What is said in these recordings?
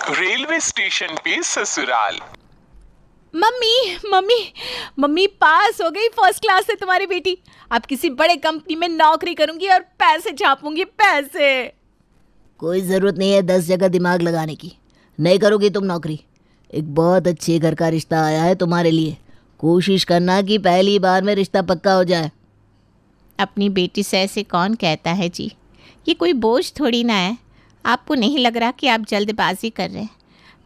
Railway station पे ससुराल। Mummy mummy mummy, पास हो गई फर्स्ट क्लास से तुम्हारी बेटी। अब किसी बड़े कंपनी में नौकरी करूंगी और पैसे छापूंगी, पैसे। कोई ज़रूरत नहीं है 10 जगह दिमाग लगाने की। नहीं करोगी तुम नौकरी। एक बहुत अच्छे घर का रिश्ता आया है तुम्हारे लिए। कोशिश करना कि पहली बार में रिश्ता पक्का हो जाए। अपनी बेटी से ऐसे कौन कहता है जी? ये कोई बोझ थोड़ी ना है। आपको नहीं लग रहा कि आप जल्दबाजी कर रहे हैं?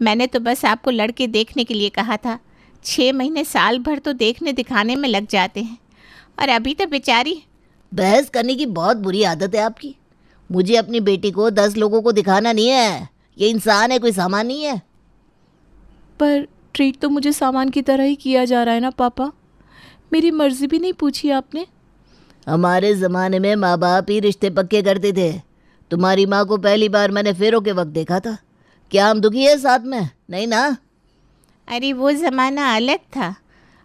मैंने तो बस आपको लड़के देखने के लिए कहा था। 6 महीने साल भर तो देखने दिखाने में लग जाते हैं, और अभी तो बेचारी। बहस करने की बहुत बुरी आदत है आपकी। मुझे अपनी बेटी को 10 लोगों को दिखाना नहीं है। ये इंसान है, कोई सामान नहीं है। पर ट्रीट तो मुझे सामान की तरह ही किया जा रहा है ना पापा। मेरी मर्जी भी नहीं पूछी आपने। हमारे ज़माने में माँ बाप ही रिश्ते पक्के करते थे। तुम्हारी माँ को पहली बार मैंने फेरों के वक्त देखा था। क्या हम दुखी है साथ में? नहीं ना। अरे वो ज़माना अलग था।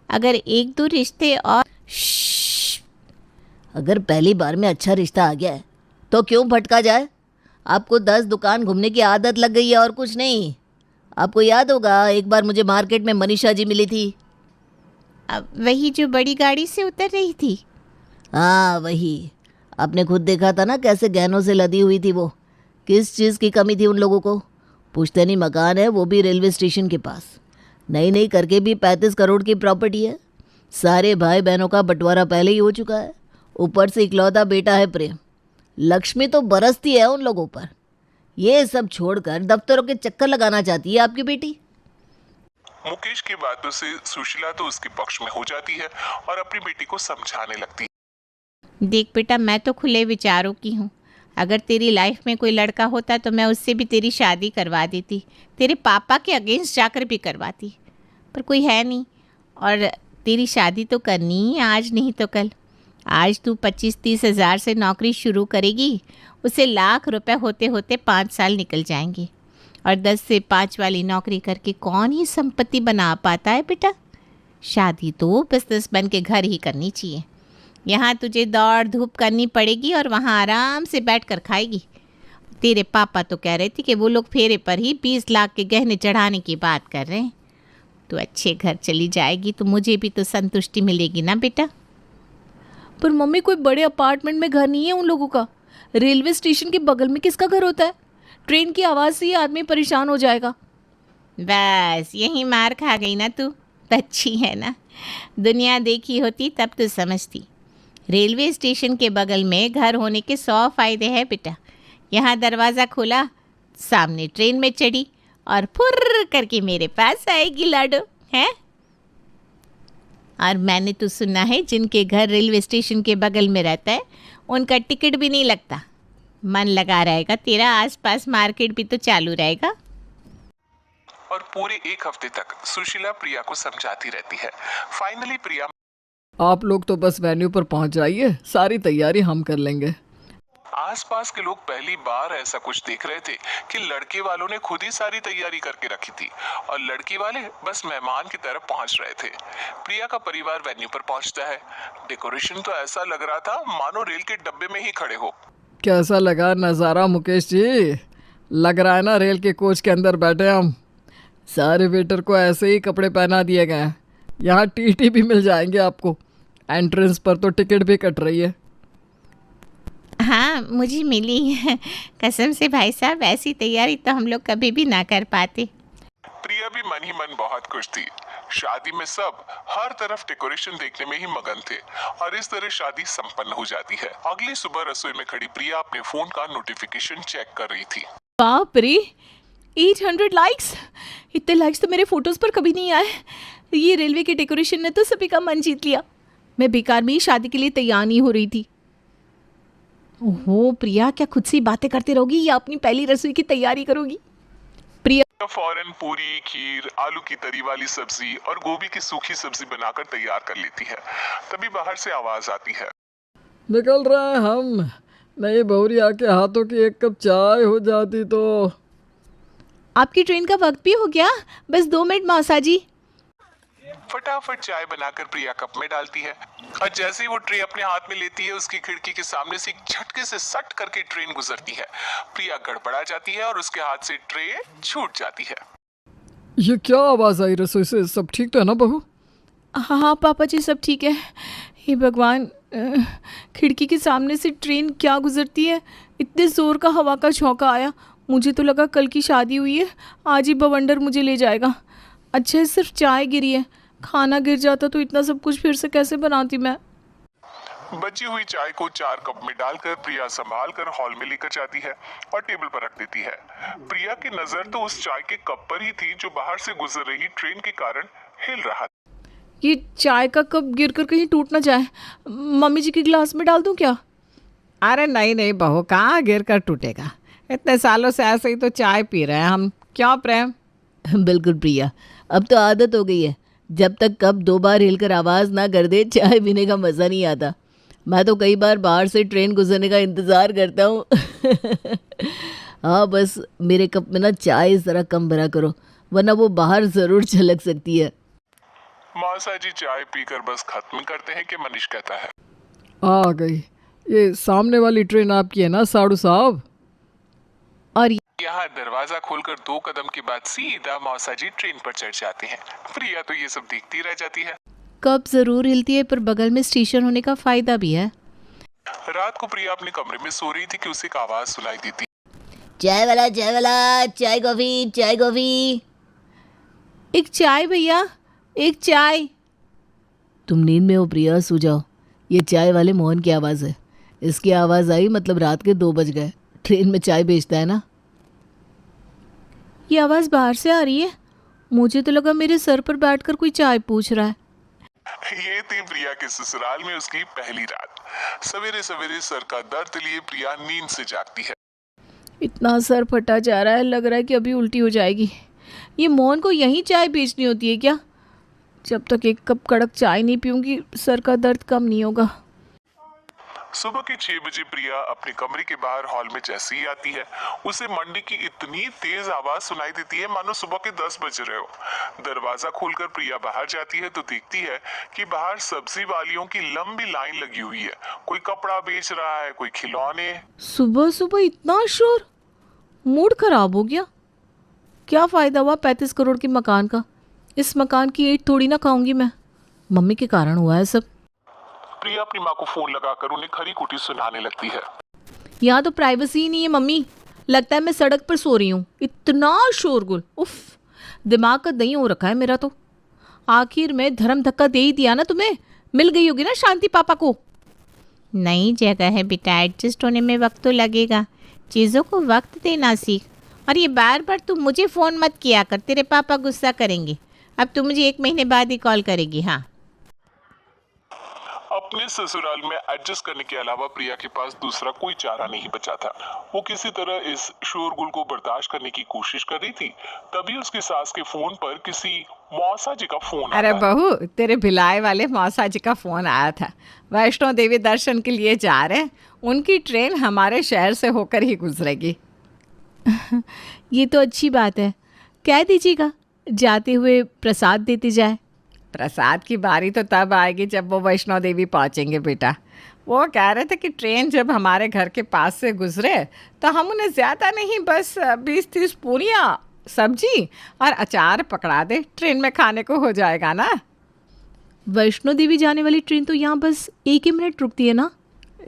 अगर 1-2 रिश्ते और अगर पहली बार में अच्छा रिश्ता आ गया है तो क्यों भटका जाए? आपको 10 दुकान घूमने की आदत लग गई है और कुछ नहीं। आपको याद होगा एक बार मुझे मार्केट में मनीषा जी मिली थी। अब वही जो बड़ी गाड़ी से उतर रही थी? हाँ वही। आपने खुद देखा था ना कैसे गहनों से लदी हुई थी वो। किस चीज़ की कमी थी उन लोगों को? पुश्तैनी मकान है, वो भी रेलवे स्टेशन के पास। नहीं करके भी 35 करोड़ की प्रॉपर्टी है। सारे भाई बहनों का बंटवारा पहले ही हो चुका है। ऊपर से इकलौता बेटा है प्रेम। लक्ष्मी तो बरसती है उन लोगों पर। ये सब छोड़कर दफ्तरों के चक्कर लगाना चाहती है आपकी बेटी। मुकेश की बातों से सुशीला तो उसके पक्ष में हो जाती है और अपनी बेटी को समझाने लगती है। देख बेटा, मैं तो खुले विचारों की हूँ। अगर तेरी लाइफ में कोई लड़का होता तो मैं उससे भी तेरी शादी करवा देती, तेरे पापा के अगेंस्ट जाकर भी करवाती। पर कोई है नहीं, और तेरी शादी तो करनी ही, आज नहीं तो कल। आज तू 25-30 हज़ार से नौकरी शुरू करेगी, उसे लाख रुपए होते होते 5 साल निकल जाएंगे। और 10 से 5 वाली नौकरी करके कौन ही संपत्ति बना पाता है बेटा? शादी तो बिजनेस बन के घर ही करनी चाहिए। यहाँ तुझे दौड़ धूप करनी पड़ेगी और वहाँ आराम से बैठ कर खाएगी। तेरे पापा तो कह रहे थे कि वो लोग फेरे पर ही 20 लाख के गहने चढ़ाने की बात कर रहे हैं। तो अच्छे घर चली जाएगी तो मुझे भी तो संतुष्टि मिलेगी ना बेटा। पर मम्मी, कोई बड़े अपार्टमेंट में घर नहीं है उन लोगों का। रेलवे स्टेशन के बगल में किसका घर होता है? ट्रेन की आवाज़ से ही आदमी परेशान हो जाएगा। बस यही मार खा गई ना तू। तो अच्छी है ना, दुनिया देखी होती तब तो समझती। रेलवे स्टेशन के बगल में घर होने के 100 फ़ायदे हैं बेटा। यहाँ दरवाज़ा खोला, सामने ट्रेन में चढ़ी और फुर्र करके मेरे पास आएगी लाडो, हैं? और मैंने तो सुना है जिनके घर रेलवे स्टेशन के बगल में रहता है उनका टिकट भी नहीं लगता। मन लगा रहेगा तेरा, आसपास मार्केट भी तो चालू रहेगा। और पूरे 1 हफ्ते तक सुशीला प्रिया को समझाती रहती है। फाइनली प्रिया, आप लोग तो बस वेन्यू पर पहुंच जाइए, सारी तैयारी हम कर लेंगे। आसपास के लोग पहली बार ऐसा कुछ देख रहे थे कि लड़के वालों ने खुद ही सारी तैयारी करके रखी थी और लड़की वाले बस मेहमान की तरफ पहुंच रहे थे। प्रिया का परिवार वेन्यू पर पहुंचता है। डेकोरेशन तो ऐसा लग रहा था मानो रेल के डब्बे में ही खड़े हो। कैसा लगा नज़ारा मुकेश जी? लग रहा है ना रेल के कोच के अंदर बैठे हम। सारे वेटर को ऐसे ही कपड़े पहना दिए गए हैं। यहाँ टीटी भी मिल जाएंगे आपको। एंट्रेंस पर तो टिकट भी कट रही है। हाँ मुझे मिली है। कसम से भाई साहब, ऐसी तैयारी तो हम लोग कभी भी ना कर पाते। प्रिया भी मन ही मन बहुत खुश थी। शादी में सब हर तरफ डेकोरेशन देखने में ही मगन थे और इस तरह शादी संपन्न हो जाती है। अगली सुबह रसोई में खड़ी प्रिया अपने फोन का नोटिफिकेशन चेक कर रही थी। बाप रे, 800 लाइक्स! इतने लाइक्स तो मेरे फोटोज पर कभी नहीं आए। ये रेलवे के डेकोरेशन ने तो सभी का मन जीत लिया। मैं बेकार में ही शादी के लिए तैयार नहीं हो रही थी। ओहो प्रिया, क्या खुद से बातें करते रहोगी या अपनी पहली रसोई की तैयारी करोगी? प्रिया फौरन पूरी, खीर, आलू की तरी वाली सब्जी और गोभी की सूखी सब्जी बनाकर तैयार कर लेती है। तभी बाहर से आवाज आती है, निकल रहे हैं हम। नहीं बहुरिया के हाथों की 1 कप चाय हो जाती तो। आपकी ट्रेन का वक्त भी हो गया, बस 2 मिनट मौसा जी। फटाफट चाय बनाकर प्रिया कप में डालती है और जैसे ही वो ट्रे अपने हाथ में लेती है उसकी खिड़की के सामने से एक झटके से सट करके ट्रेन गुजरती है। प्रिया गड़बड़ा जाती है और उसके हाथ से ट्रे छूट जाती है। ये क्या आवाज़ आई रसोई से? सब ठीक था ना बहू? हाँ पापा जी, सब ठीक है। हे भगवान, खिड़की के सामने से ट्रेन क्या गुजरती है। इतने ज़ोर का हवा का झोंका आया, मुझे तो लगा कल की शादी हुई है, आज ही बवंडर मुझे ले जाएगा। अच्छा है सिर्फ चाय गिरी है, खाना गिर जाता तो इतना सब कुछ फिर से कैसे बनाती मैं। बची हुई चाय को 4 कप में डालकर प्रिया संभाल कर हॉल में लेकर जाती है और टेबल पर रख देती है। प्रिया की नजर तो उस चाय के कप पर ही थी जो बाहर से गुजर रही ट्रेन के कारण हिल रहा था। ये चाय का कप गिरकर कहीं टूट ना जाए, मम्मी जी के गिलास में डाल दूं क्या? अरे नहीं नहीं बहू, कहाँ गिर कर टूटेगा। इतने सालों से ऐसे ही तो चाय पी रहे हैं हम। क्यों प्रेम? बिल्कुल प्रिया, अब तो आदत हो गई है। जब तक कप 2 बार हिलकर आवाज़ ना कर दे चाय पीने का मज़ा नहीं आता। मैं तो कई बार बाहर से ट्रेन गुजरने का इंतज़ार करता हूँ। हाँ, बस मेरे कप में ना चाय ज़रा कम भरा करो, वरना वो बाहर ज़रूर छलक सकती है। मौसा जी चाय पीकर बस खत्म करते हैं कि मनीष कहता है, आ गई। ये सामने वाली ट्रेन आपकी है ना साड़ू साहब? और यहाँ दरवाजा खोलकर 2 कदम के बाद सीधा मौसा जी ट्रेन पर चढ़ जाते हैं। प्रिया तो ये सब देखती रह जाती है। कप ज़रूर हिलती है, पर बगल में स्टेशन होने का फ़ायदा भी है। रात को प्रिया अपने कमरे में सो रही थी कि उसे एक आवाज सुनाई देती। चाय वाला, चाय वाला, चाय कॉफ़ी, चाय कॉफ़ी। एक चाय भैया, एक चाय। तुम नींद में हो प्रिया, सो जाओ। ये चाय वाले मोहन की आवाज़ है। इसकी आवाज़ आई मतलब रात के 2 बज गए। ट्रेन में चाय बेचता है ना। ये आवाज़ बाहर से आ रही है, मुझे तो लगा मेरे सर पर बैठकर कोई चाय पूछ रहा है। ये थी प्रिया के ससुराल में उसकी पहली रात। सवेरे सवेरे सर का दर्द लिए प्रिया नींद से जागती है। इतना सर फटा जा रहा है, लग रहा है कि अभी उल्टी हो जाएगी। ये मोहन को यहीं चाय बेचनी होती है क्या? जब तक एक कप कड़क चाय नहीं पीऊंगी सर का दर्द कम नहीं होगा। सुबह के 6 बजे प्रिया अपने कमरे के बाहर हॉल में जैसे ही आती है उसे मंडी की इतनी तेज आवाज सुनाई देती है मानो सुबह के 10 बज रहे हो। दरवाजा खोलकर प्रिया बाहर जाती है तो देखती है कि बाहर सब्जी वालियों की लंबी लाइन लगी हुई है। कोई कपड़ा बेच रहा है, कोई खिलौने। सुबह सुबह इतना शोर, मूड खराब हो गया। क्या फ़ायदा हुआ 35 करोड़ के मकान का? इस मकान की ईंट थोड़ी ना खाऊंगी मैं। मम्मी के कारण हुआ है सब। प्रिया अपनी माँ को फोन लगाकर उन्हें खरी खोटी सुनाने लगती है। यहाँ तो प्राइवेसी ही नहीं है मम्मी, लगता है मैं सड़क पर सो रही हूँ। इतना शोरगुल, उफ, दिमाग का दही हो रखा है मेरा तो। आखिर में धर्म धक्का दे ही दिया ना तुम्हें, मिल गई होगी ना शांति पापा को। नई जगह है बेटा, एडजस्ट होने में वक्त तो लगेगा। चीज़ों को वक्त देना सीख। और ये बार बार तुम मुझे फ़ोन मत किया कर, तेरे पापा गुस्सा करेंगे। अब तू मुझे 1 महीने बाद ही कॉल करेगी। हाँ, अपने ससुराल में एडजस्ट करने के अलावा प्रिया के पास दूसरा कोई चारा नहीं बचा था। वो किसी तरह इस शोरगुल को बर्दाश्त करने की कोशिश कर रही थी। तभी उसकी सास के फोन पर किसी मौसा जी का फोन अरे आता है। बहू, तेरे भिलाई वाले मौसा जी का फ़ोन आया था। वैष्णो देवी दर्शन के लिए जा रहे हैं। उनकी ट्रेन हमारे शहर से होकर ही गुजरेगी। ये तो अच्छी बात है, कह दीजिएगा जाते हुए प्रसाद देते जाए। प्रसाद की बारी तो तब आएगी जब वो वैष्णो देवी पहुंचेंगे बेटा। वो कह रहे थे कि ट्रेन जब हमारे घर के पास से गुजरे तो हम उन्हें ज़्यादा नहीं, बस 20-30 पूरियाँ, सब्जी और अचार पकड़ा दे। ट्रेन में खाने को हो जाएगा ना। वैष्णो देवी जाने वाली ट्रेन तो यहाँ बस 1 ही मिनट रुकती है ना।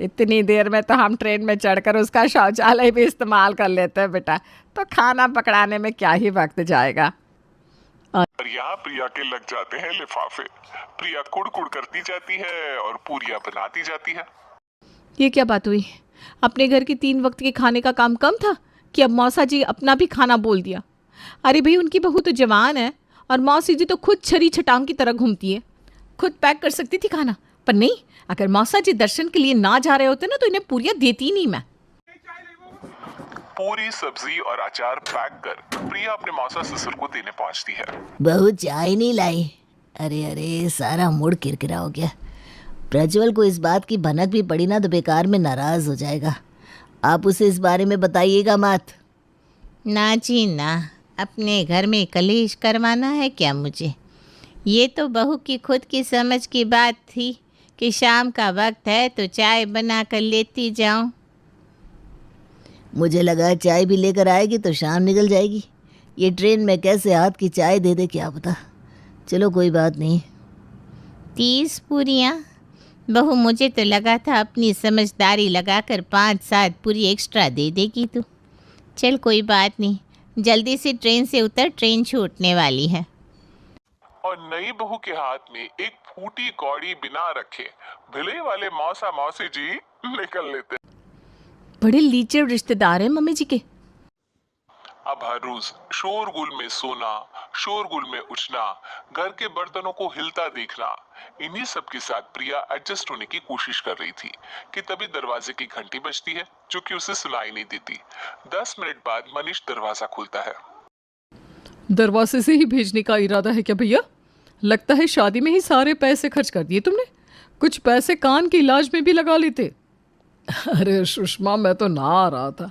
इतनी देर में तो हम ट्रेन में चढ़कर उसका शौचालय भी इस्तेमाल कर लेते हैं बेटा, तो खाना पकड़ाने में क्या ही वक्त जाएगा। और यहाँ प्रिया के लग जाते हैं लिफाफे। प्रिया कुड़ करती जाती है और पूरियां बनाती जाती है। ये क्या बात हुई? अपने घर के 3 वक्त के खाने का काम कम था कि अब मौसा जी अपना भी खाना बोल दिया? अरे भाई, उनकी बहू तो जवान है और मौसी जी तो खुद छरी छटांग की तरह घूमती है। खुद पैक कर सकती थी खाना, पर नहीं। अगर मौसा जी दर्शन के लिए ना जा रहे होते ना तो इन्हें पूरियां देती ही नहीं मैं। पूरी सब्जी और अचार पैक कर प्रिया अपने मौसा ससुर को देने पहुंचती है। बहू चाय नहीं लाई। अरे अरे, सारा मूड किरकिरा हो गया। प्रज्वल को इस बात की भनक भी पड़ी ना तो बेकार में नाराज हो जाएगा। आप उसे इस बारे में बताइएगा मत। ना जी ना, अपने घर में कलेश करवाना है क्या मुझे? ये तो बहू की खुद की समझ की बात थी कि शाम का वक्त है तो चाय बना कर लेती जाऊं। मुझे लगा चाय भी लेकर आएगी तो शाम निकल जाएगी। ये ट्रेन में कैसे हाथ की चाय दे दे क्या पता। चलो कोई बात नहीं। 30 पूरियाँ? बहू मुझे तो लगा था अपनी समझदारी लगाकर 5-7 पूरी एक्स्ट्रा दे देगी तू। चल कोई बात नहीं, जल्दी से ट्रेन से उतर, ट्रेन छूटने वाली है। और नई बहू के हाथ में एक फूटी कौड़ी बिना रखे भिले वाले मौसा मौसी जी निकल लेते। बड़े लीचर रिश्तेदार हैं मम्मी जी के। अब हर रोज शोरगुल में सोना, शोरगुल में उठना, घर के बर्तनों को हिलता देखना, इन्हीं सब के साथ प्रिया एडजस्ट होने की कोशिश कर रही थी कि तभी दरवाजे की घंटी बजती है जो कि उसे सुनाई नहीं देती। 10 मिनट बाद मनीष दरवाजा खोलता है। दरवाजे से ही भेजने का इरादा है क्या भैया? लगता है शादी में ही सारे पैसे खर्च कर दिए तुमने। कुछ पैसे कान के इलाज में भी लगा लेते। अरे सुषमा, मैं तो ना आ रहा था।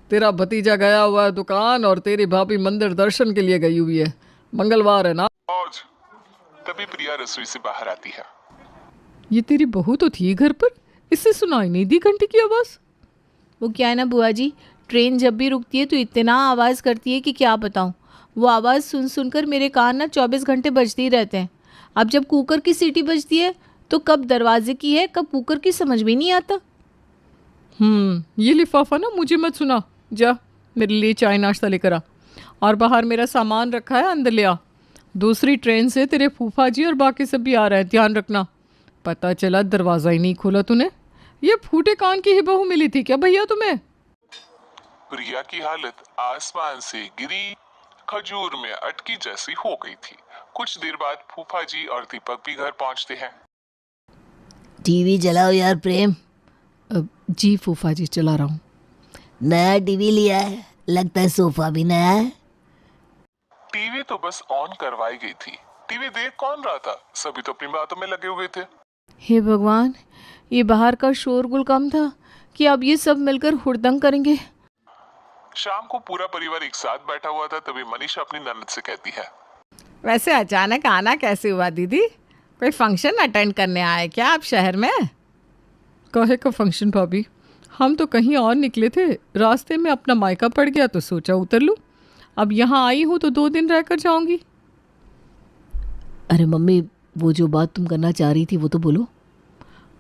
तेरा भतीजा गया हुआ है दुकान और तेरी भाभी मंदिर दर्शन के लिए गई हुई है। मंगलवार है ना आज। तभी प्रिया रसोई से बाहर आती है। ये तेरी बहू तो थी घर पर, इससे सुनाई नहीं दी घंटी की आवाज़। वो क्या है ना बुआ जी, ट्रेन जब भी रुकती है तो इतना आवाज़ करती है कि क्या बताऊँ। वो आवाज़ सुन सुनकर मेरे कान ना 24 घंटे बजते ही रहते हैं। अब जब कुकर की सीटी बजती है तो कब दरवाजे की है कब कुकर की समझ में नहीं आता। ये लिफाफा ना मुझे मत सुना। जा मेरे लिए चाय नाश्ता लेकर आ, और बाहर मेरा सामान रखा है, अंदर ले आ। दूसरी ट्रेन से तेरे फूफा जी और बाकी सब भी आ रहे हैं, ध्यान रखना। पता चला दरवाज़ा ही नहीं खोला तूने। ये फूटे कान की ही बहू मिली थी क्या भैया तुम्हें? प्रिया की हालत आसमान से गिरी खजूर में अटकी जैसी हो गई थी। कुछ देर बाद फूफा जी और दीपक भी घर पहुंचते हैं। टीवी चलाओ यार प्रेम। जी फूफा जी, चला रहा हूँ। नया टीवी लिया है, लगता है सोफा भी नया है। टीवी तो बस ऑन करवाई गई थी, टीवी देख कौन रहा था? सभी तो अपनी बातों में लगे हुए थे। हे भगवान, ये बाहर का शोरगुल कम था कि अब ये सब मिलकर हुड़दंग करेंगे। शाम को पूरा परिवार एक साथ बैठा हुआ था, तभी मनीषा अपनी ननद से कहती है, वैसे अचानक आना कैसे हुआ दीदी? कोई फंक्शन अटेंड करने आए क्या आप शहर में? काहे का फंक्शन भाभी? हम तो कहीं और निकले थे, रास्ते में अपना मायका पड़ गया तो सोचा उतर लूँ। अब यहाँ आई हूँ तो 2 दिन रहकर जाऊँगी। अरे मम्मी, वो जो बात तुम करना चाह रही थी वो तो बोलो।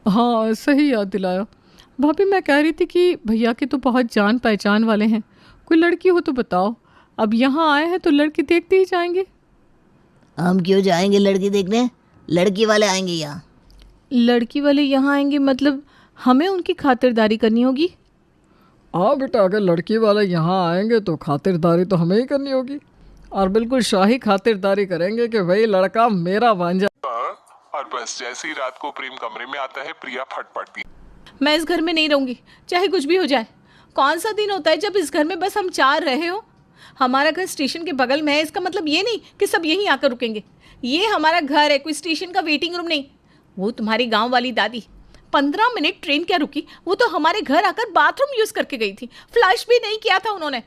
हाँ सही याद दिलाया भाभी। मैं कह रही थी कि भैया के तो बहुत जान पहचान वाले हैं, कोई लड़की हो तो बताओ। अब यहाँ आए हैं तो लड़की देखते ही जाएंगे। हम क्यों जाएंगे लड़की देखने? लड़की वाले आएंगे यहाँ। लड़की वाले यहाँ आएंगे मतलब हमें उनकी खातिरदारी करनी होगी? हाँ बेटा, अगर लड़की वाले यहाँ आएंगे तो खातिरदारी तो हमें ही करनी होगी, और बिल्कुल शाही खातिरदारी करेंगे कि भाई लड़का मेरा भांजा। और बस जैसे ही रात को प्रेम कमरे में आता है, प्रिया फट पड़ती। मैं इस घर में नहीं रहूँगी, चाहे कुछ भी हो जाए। कौन सा दिन होता है जब इस घर में बस हम 4 रहे हो? हमारा घर स्टेशन के बगल में है, इसका मतलब ये नहीं कि सब यहीं आकर रुकेंगे। ये हमारा घर है, कोई स्टेशन का वेटिंग रूम नहीं। वो तुम्हारी गांव वाली दादी 15 मिनट ट्रेन क्या रुकी, वो तो हमारे घर आकर बाथरूम यूज़ करके गई थी, फ्लश भी नहीं किया था उन्होंने।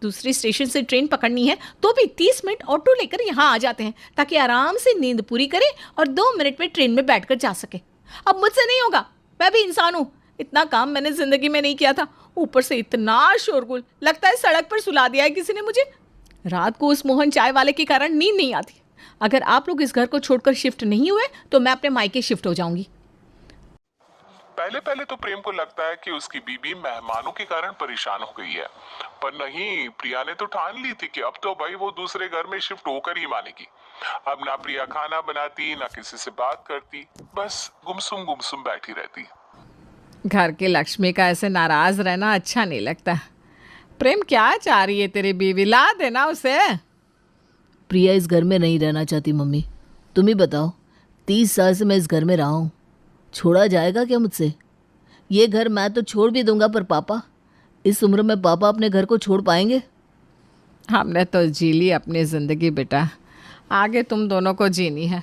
दूसरे स्टेशन से ट्रेन पकड़नी है तो भी 30 मिनट ऑटो लेकर यहाँ आ जाते हैं ताकि आराम से नींद पूरी करें और 2 मिनट में ट्रेन में बैठकर जा सके। अब मुझसे नहीं होगा, मैं भी इंसान हूँ, इतना काम मैंने ज़िंदगी में नहीं किया था। ऊपर से इतना शोरगुल, लगता है सड़क पर सुला दिया है किसी ने मुझे। रात को उस मोहन चाय वाले के कारण नींद नहीं आती। अगर आप लोग इस घर को छोड़कर शिफ्ट नहीं हुए तो मैं अपने मायके शिफ्ट हो जाऊंगी। पहले पहले तो प्रेम को लगता है कि उसकी बीबी मेहमानों के कारण परेशान हो गई है, पर नहीं, प्रिया ने तो ठान ली थी कि अब तो भाई वो दूसरे घर में शिफ्ट होकर ही मानेगी। अब ना प्रिया खाना बनाती, ना किसी से बात करती, बस गुमसुम गुमसुम बैठी रहती। घर की लक्ष्मी का ऐसे नाराज रहना अच्छा नहीं लगता। प्रेम क्या चाह रही है तेरी बीवी? ला देना उसे। प्रिया इस घर में नहीं रहना चाहती मम्मी, तुम ही बताओ। 30 साल से मैं इस घर में रहा हूँ, छोड़ा जाएगा क्या मुझसे? ये घर मैं तो छोड़ भी दूंगा, पर पापा, इस उम्र में पापा अपने घर को छोड़ पाएंगे? हमने तो जी ली अपनी ज़िंदगी बेटा, आगे तुम दोनों को जीनी है।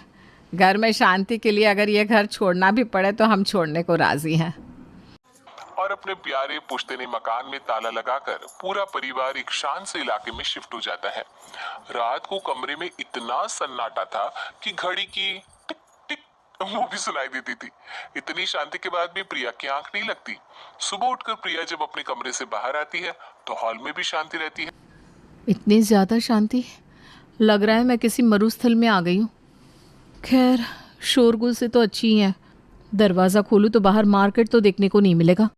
घर में शांति के लिए अगर ये घर छोड़ना भी पड़े तो हम छोड़ने को राज़ी हैं। और अपने प्यारे पुश्तैनी मकान में ताला लगाकर पूरा परिवार एक शांत से इलाके में शिफ्ट हो जाता है। रात को कमरे में इतना सन्नाटा था कि घड़ी की टिक टिक वो भी सुनाई देती थी। इतनी शांति के बाद भी प्रिया की आंख नहीं लगती। सुबह उठकर प्रिया जब अपने कमरे से बाहर आती है तो हॉल में भी शांति रहती है। इतनी ज़्यादा शांति, लग रहा है मैं किसी मरुस्थल में आ गई हूँ। खैर, शोरगुल से तो अच्छी ही है। दरवाज़ा खोलूँ तो बाहर मार्केट तो देखने को नहीं मिलेगा।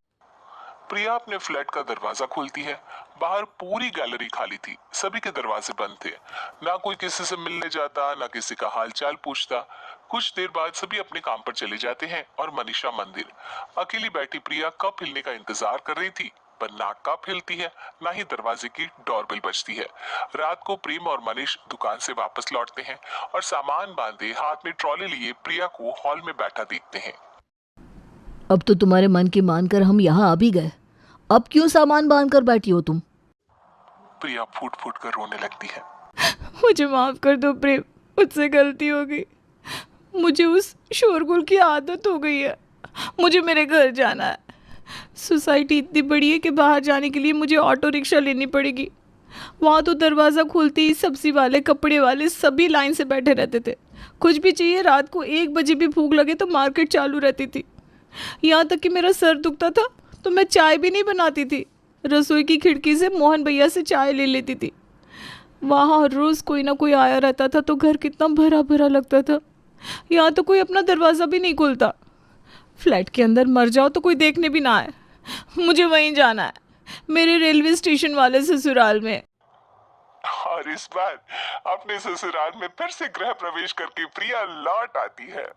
प्रिया अपने फ्लैट का दरवाजा खोलती है। बाहर पूरी गैलरी खाली थी, सभी के दरवाजे बंद थे। ना कोई किसी से मिलने जाता, ना किसी का हालचाल पूछता। कुछ देर बाद सभी अपने काम पर चले जाते हैं और मनीषा मंदिर। अकेली बैठी प्रिया कब हिलने का इंतजार कर रही थी, पर ना कब हिलती है, ना ही दरवाजे की डोरबेल बजती है। रात को प्रेम और मनीष दुकान से वापस लौटते हैं और सामान बांधे हाथ में ट्रॉली लिए प्रिया को हॉल में बैठा देखते हैं। अब तो तुम्हारे मन की मानकर हम यहाँ आ भी गए। अब क्यों सामान बांध कर बैठी हो तुम? प्रिया फूट फूट कर रोने लगती है। मुझे माफ़ कर दो प्रेम, मुझसे गलती हो गई। मुझे उस शोरगुल की आदत हो गई है। मुझे मेरे घर जाना है। सोसाइटी इतनी बड़ी है कि बाहर जाने के लिए मुझे ऑटो रिक्शा लेनी पड़ेगी। वहाँ तो दरवाज़ा खोलते ही सब्जी वाले, कपड़े वाले सभी लाइन से बैठे रहते थे। कुछ भी चाहिए, रात को 1 बजे भी भूख लगे तो मार्केट चालू रहती थी। यहाँ तक कि मेरा सर दुखता था तो मैं चाय भी नहीं बनाती थी। रसोई की खिड़की से मोहन भैया से चाय ले लेती थी। वहाँ रोज़ कोई ना कोई आया रहता था तो घर कितना भरा भरा लगता था। यहाँ तो कोई अपना दरवाज़ा भी नहीं खोलता। फ्लैट के अंदर मर जाओ तो कोई देखने भी ना आए। मुझे वहीं जाना है, मेरे रेलवे स्टेशन वाले ससुराल में। और इस बार अपने ससुराल में फिर से गृह प्रवेश करके प्रिया लौट आती है।